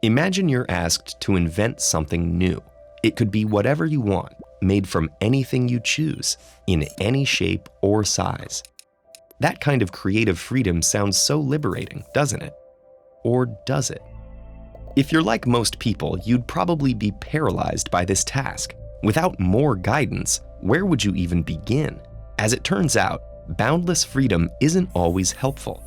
Imagine you're asked to invent something new. It could be whatever you want, made from anything you choose, in any shape or size. That kind of creative freedom sounds so liberating, doesn't it? Or does it? If you're like most people, you'd probably be paralyzed by this task. Without more guidance, where would you even begin? As it turns out, boundless freedom isn't always helpful.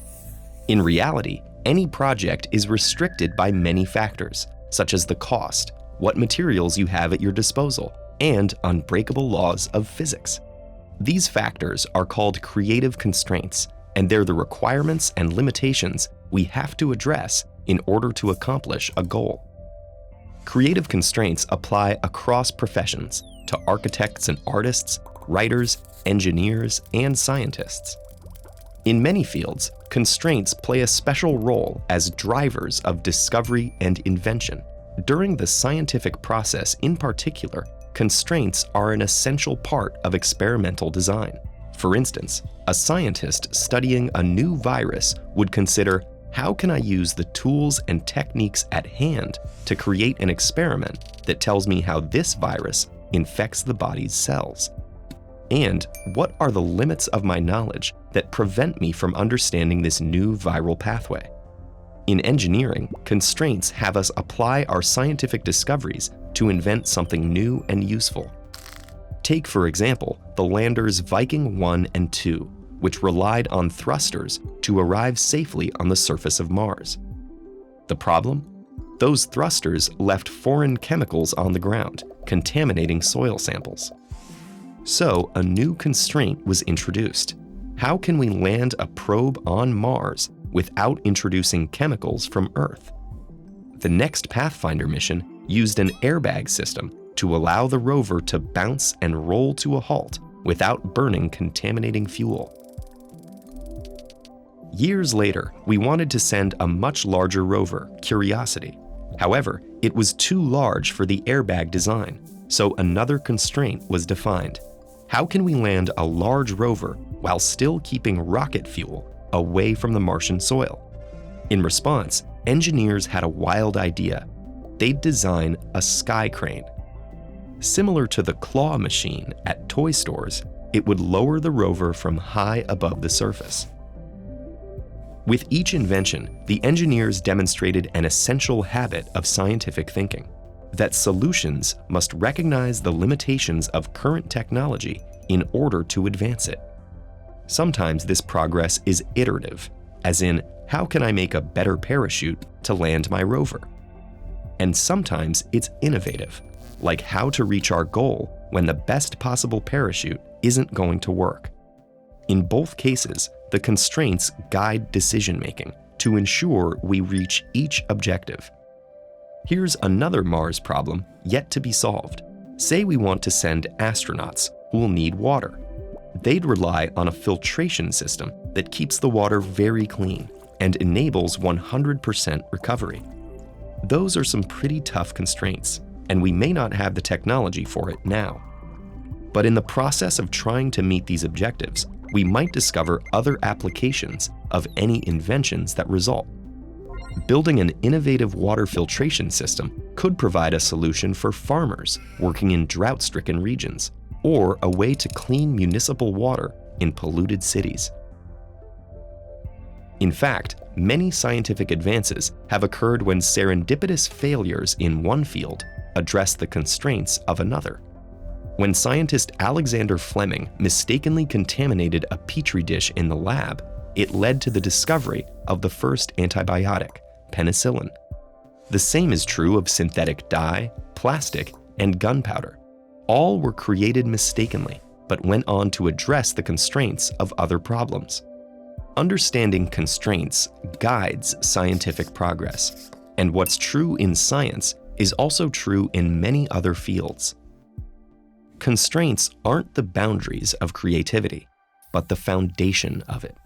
In reality, any project is restricted by many factors, such as the cost, what materials you have at your disposal, and unbreakable laws of physics. These factors are called creative constraints, and they're the requirements and limitations we have to address in order to accomplish a goal. Creative constraints apply across professions to architects and artists, writers, engineers, and scientists. In many fields, constraints play a special role as drivers of discovery and invention. During the scientific process in particular, constraints are an essential part of experimental design. For instance, a scientist studying a new virus would consider, how can I use the tools and techniques at hand to create an experiment that tells me how this virus infects the body's cells? And what are the limits of my knowledge that prevent me from understanding this new viral pathway? In engineering, constraints have us apply our scientific discoveries to invent something new and useful. Take, for example, the landers Viking 1 and 2, which relied on thrusters to arrive safely on the surface of Mars. The problem? Those thrusters left foreign chemicals on the ground, contaminating soil samples. So, a new constraint was introduced. How can we land a probe on Mars without introducing chemicals from Earth? The next Pathfinder mission used an airbag system to allow the rover to bounce and roll to a halt without burning contaminating fuel. Years later, we wanted to send a much larger rover, Curiosity. However, it was too large for the airbag design, so another constraint was defined. How can we land a large rover while still keeping rocket fuel away from the Martian soil? In response, engineers had a wild idea. They'd design a sky crane. Similar to the claw machine at toy stores, it would lower the rover from high above the surface. With each invention, the engineers demonstrated an essential habit of scientific thinking, that solutions must recognize the limitations of current technology in order to advance it. Sometimes this progress is iterative, as in, how can I make a better parachute to land my rover? And sometimes it's innovative, like how to reach our goal when the best possible parachute isn't going to work. In both cases, the constraints guide decision-making to ensure we reach each objective. Here's another Mars problem yet to be solved. Say we want to send astronauts who will need water. They'd rely on a filtration system that keeps the water very clean and enables 100% recovery. Those are some pretty tough constraints, and we may not have the technology for it now. But in the process of trying to meet these objectives, we might discover other applications of any inventions that result. Building an innovative water filtration system could provide a solution for farmers working in drought-stricken regions, or a way to clean municipal water in polluted cities. In fact, many scientific advances have occurred when serendipitous failures in one field address the constraints of another. When scientist Alexander Fleming mistakenly contaminated a petri dish in the lab, it led to the discovery of the first antibiotic, penicillin. The same is true of synthetic dye, plastic, and gunpowder. All were created mistakenly, but went on to address the constraints of other problems. Understanding constraints guides scientific progress, and what's true in science is also true in many other fields. Constraints aren't the boundaries of creativity, but the foundation of it.